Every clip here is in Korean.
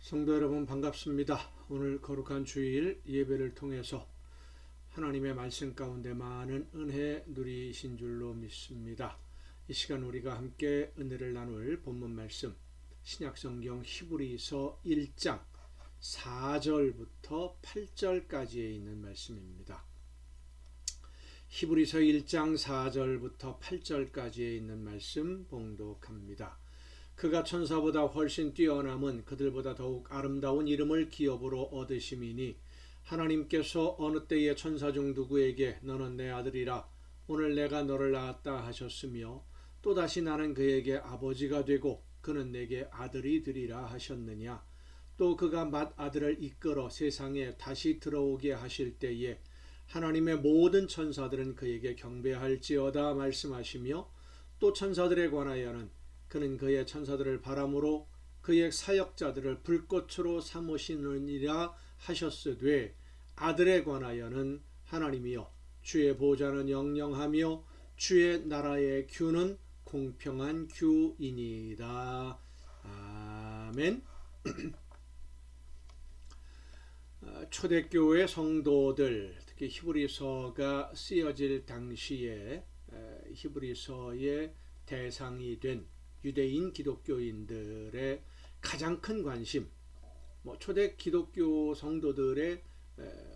성도 여러분 반갑습니다. 오늘 거룩한 주일 예배를 통해서 하나님의 말씀 가운데 많은 은혜 누리신 줄로 믿습니다. 이 시간 우리가 함께 은혜를 나눌 본문 말씀 신약성경 히브리서 1장 4절부터 8절까지에 있는 말씀입니다. 히브리서 1장 4절부터 8절까지에 있는 말씀 봉독합니다. 그가 천사보다 훨씬 뛰어남은 그들보다 더욱 아름다운 이름을 기업으로 얻으심이니 하나님께서 어느 때에 천사 중 누구에게 너는 내 아들이라 오늘 내가 너를 낳았다 하셨으며 또다시 나는 그에게 아버지가 되고 그는 내게 아들이 되리라 하셨느냐. 또 그가 맏아들을 이끌어 세상에 다시 들어오게 하실 때에 하나님의 모든 천사들은 그에게 경배할지어다 말씀하시며 또 천사들에 관하여는 그는 그의 천사들을 바람으로 그의 사역자들을 불꽃으로 삼으시느니라 하셨으되 아들에 관하여는 하나님이여 주의 보좌는 영영하며 주의 나라의 규는 공평한 규이니이다. 아멘. 초대교회 성도들, 특히 히브리서가 쓰여질 당시에 히브리서의 대상이 된 유대인 기독교인들의 가장 큰 관심, 초대 기독교 성도들의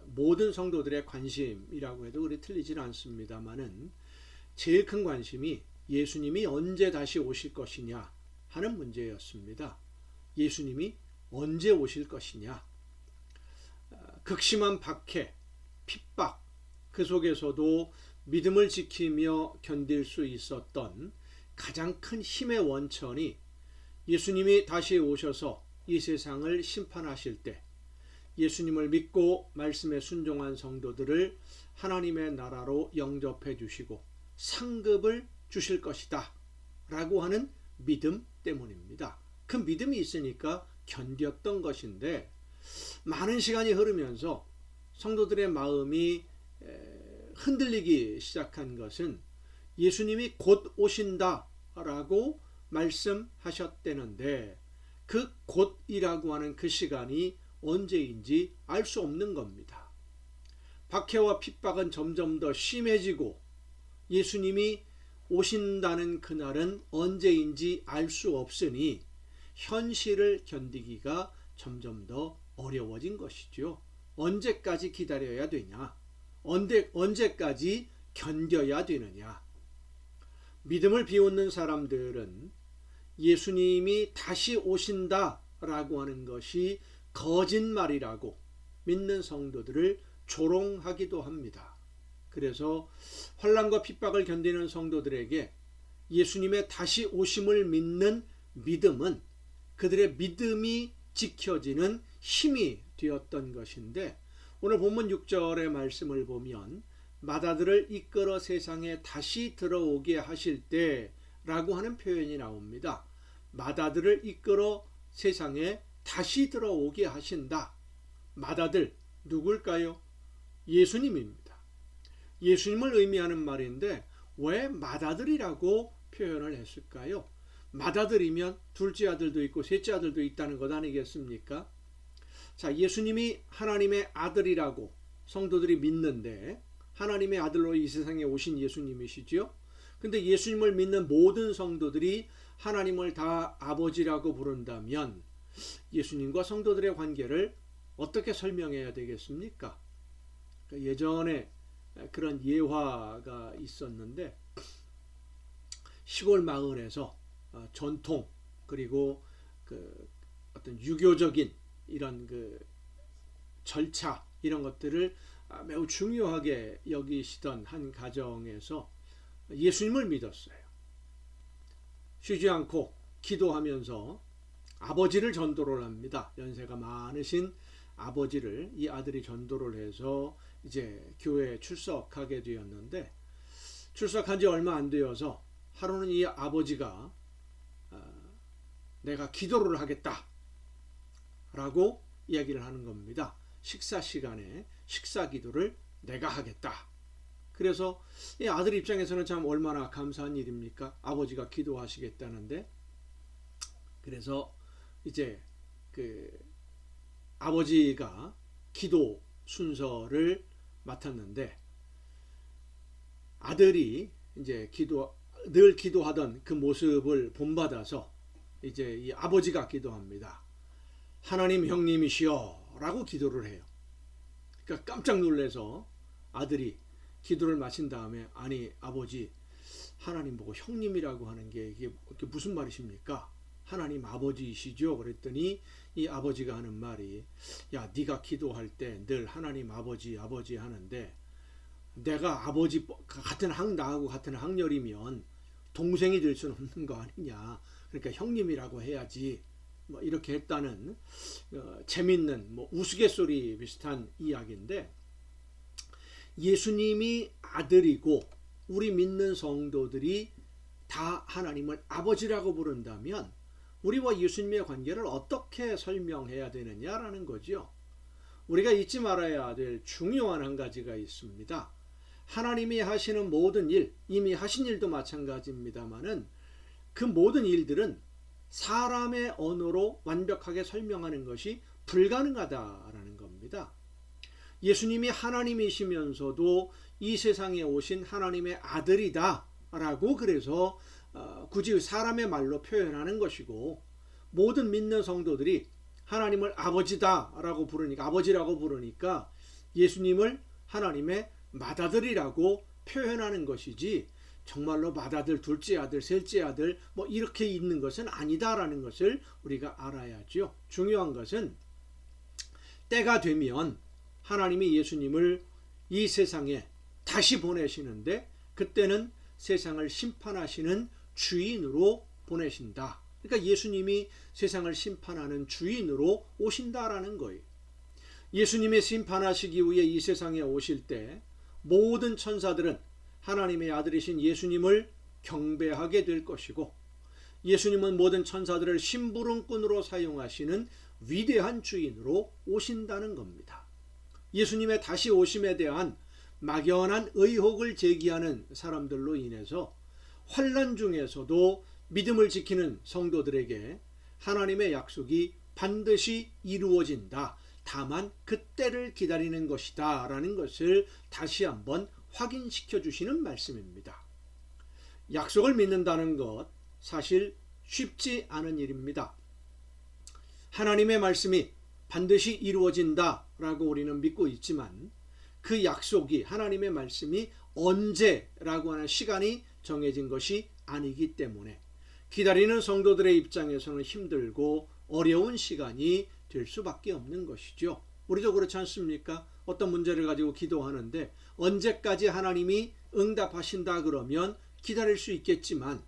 모든 성도들의 관심이라고 해도 그리 틀리진 않습니다만은 제일 큰 관심이 예수님이 언제 다시 오실 것이냐 하는 문제였습니다. 예수님이 언제 오실 것이냐. 극심한 박해, 핍박, 그 속에서도 믿음을 지키며 견딜 수 있었던 가장 큰 힘의 원천이 예수님이 다시 오셔서 이 세상을 심판하실 때 예수님을 믿고 말씀에 순종한 성도들을 하나님의 나라로 영접해 주시고 상급을 주실 것이다 라고 하는 믿음 때문입니다. 그 믿음이 있으니까 견뎠던 것인데 많은 시간이 흐르면서 성도들의 마음이 흔들리기 시작한 것은 예수님이 곧 오신다라고 말씀하셨다는데 그 곧이라고 하는 그 시간이 언제인지 알 수 없는 겁니다. 박해와 핍박은 점점 더 심해지고 예수님이 오신다는 그날은 언제인지 알 수 없으니 현실을 견디기가 점점 더 어려워진 것이죠. 언제까지 기다려야 되냐? 언제까지 견뎌야 되느냐? 믿음을 비웃는 사람들은 예수님이 다시 오신다라고 하는 것이 거짓말이라고 믿는 성도들을 조롱하기도 합니다. 그래서 환난과 핍박을 견디는 성도들에게 예수님의 다시 오심을 믿는 믿음은 그들의 믿음이 지켜지는 힘이 되었던 것인데 오늘 본문 6절의 말씀을 보면 맏아들을 이끌어 세상에 다시 들어오게 하실 때라고 하는 표현이 나옵니다. 맏아들을 이끌어 세상에 다시 들어오게 하신다. 맏아들 누굴까요? 예수님입니다. 예수님을 의미하는 말인데 왜 맏아들이라고 표현을 했을까요? 맏아들이면 둘째 아들도 있고 셋째 아들도 있다는 것 아니겠습니까? 자, 예수님이 하나님의 아들이라고 성도들이 믿는데 하나님의 아들로 이 세상에 오신 예수님이시죠. 근데 예수님을 믿는 모든 성도들이 하나님을 다 아버지라고 부른다면 예수님과 성도들의 관계를 어떻게 설명해야 되겠습니까? 예전에 그런 예화가 있었는데 시골 마을에서 전통 그리고 그 어떤 유교적인 이런 그 절차 이런 것들을 매우 중요하게 여기시던 한 가정에서 예수님을 믿었어요. 쉬지 않고 기도하면서 아버지를 전도를 합니다. 연세가 많으신 아버지를 이 아들이 전도를 해서 이제 교회에 출석하게 되었는데 출석한 지 얼마 안 되어서 하루는 이 아버지가 내가 기도를 하겠다 라고 이야기를 하는 겁니다. 식사 시간에 식사 기도를 내가 하겠다. 그래서 이 아들 입장에서는 참 얼마나 감사한 일입니까? 아버지가 기도하시겠다는데. 그래서 이제 그 아버지가 기도 순서를 맡았는데 아들이 이제 늘 기도하던 그 모습을 본받아서 이제 이 아버지가 기도합니다. 하나님 형님이시여 라고 기도를 해요. 그러니까 깜짝 놀라서 아들이 기도를 마친 다음에 아니 아버지 하나님 보고 형님이라고 하는 게 이게 무슨 말이십니까? 하나님 아버지이시죠? 그랬더니 이 아버지가 하는 말이 야 네가 기도할 때 늘 하나님 아버지 아버지 하는데 내가 아버지 나하고 같은 학렬이면 동생이 될 수는 없는 거 아니냐. 그러니까 형님이라고 해야지. 뭐 이렇게 했다는 재밌는 우스갯소리 비슷한 이야기인데 예수님이 아들이고 우리 믿는 성도들이 다 하나님을 아버지라고 부른다면 우리와 예수님의 관계를 어떻게 설명해야 되느냐라는 거죠. 우리가 잊지 말아야 될 중요한 한 가지가 있습니다. 하나님이 하시는 모든 일, 이미 하신 일도 마찬가지입니다만은 그 모든 일들은 사람의 언어로 완벽하게 설명하는 것이 불가능하다라는 겁니다. 예수님이 하나님이시면서도 이 세상에 오신 하나님의 아들이다라고 그래서 굳이 사람의 말로 표현하는 것이고 모든 믿는 성도들이 하나님을 아버지다라고 부르니까 아버지라고 부르니까 예수님을 하나님의 맏아들이라고 표현하는 것이지 정말로 맏아들, 둘째 아들, 셋째 아들 이렇게 있는 것은 아니다라는 것을 우리가 알아야죠. 중요한 것은 때가 되면 하나님이 예수님을 이 세상에 다시 보내시는데 그때는 세상을 심판하시는 주인으로 보내신다. 그러니까 예수님이 세상을 심판하는 주인으로 오신다라는 거예요. 예수님이 심판하시기 위해 이 세상에 오실 때 모든 천사들은 하나님의 아들이신 예수님을 경배하게 될 것이고 예수님은 모든 천사들을 심부름꾼으로 사용하시는 위대한 주인으로 오신다는 겁니다. 예수님의 다시 오심에 대한 막연한 의혹을 제기하는 사람들로 인해서 환난 중에서도 믿음을 지키는 성도들에게 하나님의 약속이 반드시 이루어진다. 다만 그때를 기다리는 것이다 라는 것을 다시 한번 확인시켜 주시는 말씀입니다. 약속을 믿는다는 것 사실 쉽지 않은 일입니다. 하나님의 말씀이 반드시 이루어진다 라고 우리는 믿고 있지만 그 약속이 하나님의 말씀이 언제라고 하는 시간이 정해진 것이 아니기 때문에 기다리는 성도들의 입장에서는 힘들고 어려운 시간이 될 수밖에 없는 것이죠. 우리도 그렇지 않습니까? 어떤 문제를 가지고 기도하는데 언제까지 하나님이 응답하신다 그러면 기다릴 수 있겠지만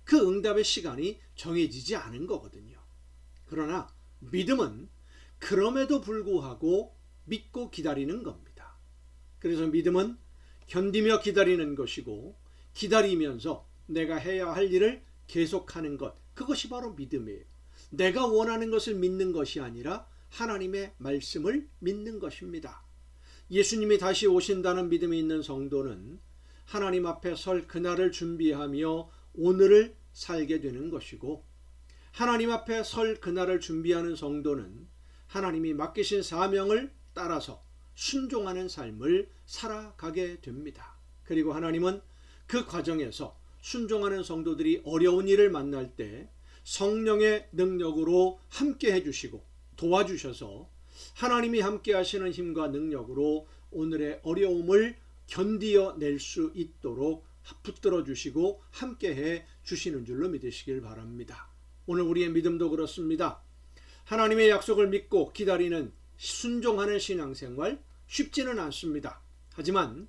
그 응답의 시간이 정해지지 않은 거거든요. 그러나 믿음은 그럼에도 불구하고 믿고 기다리는 겁니다. 그래서 믿음은 견디며 기다리는 것이고 기다리면서 내가 해야 할 일을 계속하는 것, 그것이 바로 믿음이에요. 내가 원하는 것을 믿는 것이 아니라 하나님의 말씀을 믿는 것입니다. 예수님이 다시 오신다는 믿음이 있는 성도는 하나님 앞에 설 그날을 준비하며 오늘을 살게 되는 것이고 하나님 앞에 설 그날을 준비하는 성도는 하나님이 맡기신 사명을 따라서 순종하는 삶을 살아가게 됩니다. 그리고 하나님은 그 과정에서 순종하는 성도들이 어려운 일을 만날 때 성령의 능력으로 함께 해주시고 도와주셔서 하나님이 함께 하시는 힘과 능력으로 오늘의 어려움을 견디어낼 수 있도록 붙들어 주시고 함께 해 주시는 줄로 믿으시길 바랍니다. 오늘 우리의 믿음도 그렇습니다. 하나님의 약속을 믿고 기다리는 순종하는 신앙생활 쉽지는 않습니다. 하지만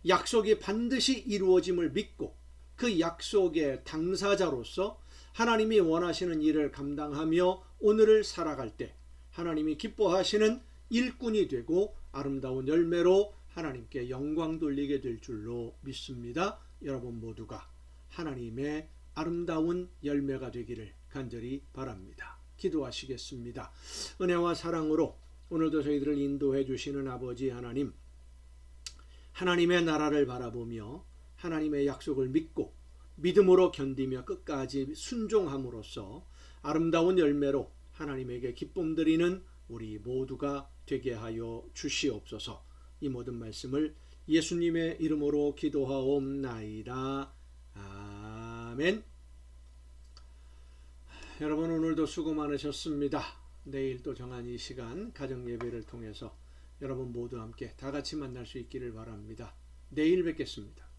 약속이 반드시 이루어짐을 믿고 그 약속의 당사자로서 하나님이 원하시는 일을 감당하며 오늘을 살아갈 때 하나님이 기뻐하시는 일꾼이 되고 아름다운 열매로 하나님께 영광 돌리게 될 줄로 믿습니다. 여러분 모두가 하나님의 아름다운 열매가 되기를 간절히 바랍니다. 기도하시겠습니다. 은혜와 사랑으로 오늘도 저희들을 인도해 주시는 아버지 하나님, 하나님의 나라를 바라보며 하나님의 약속을 믿고 믿음으로 견디며 끝까지 순종함으로써 아름다운 열매로 하나님에게 기쁨 드리는 우리 모두가 되게 하여 주시옵소서. 이 모든 말씀을 예수님의 이름으로 기도하옵나이다. 아멘. 여러분, 오늘도 수고 많으셨습니다. 내일 또 정한 이 시간 가정 예배를 통해서 여러분 모두 함께 다 같이 만날 수 있기를 바랍니다. 내일 뵙겠습니다.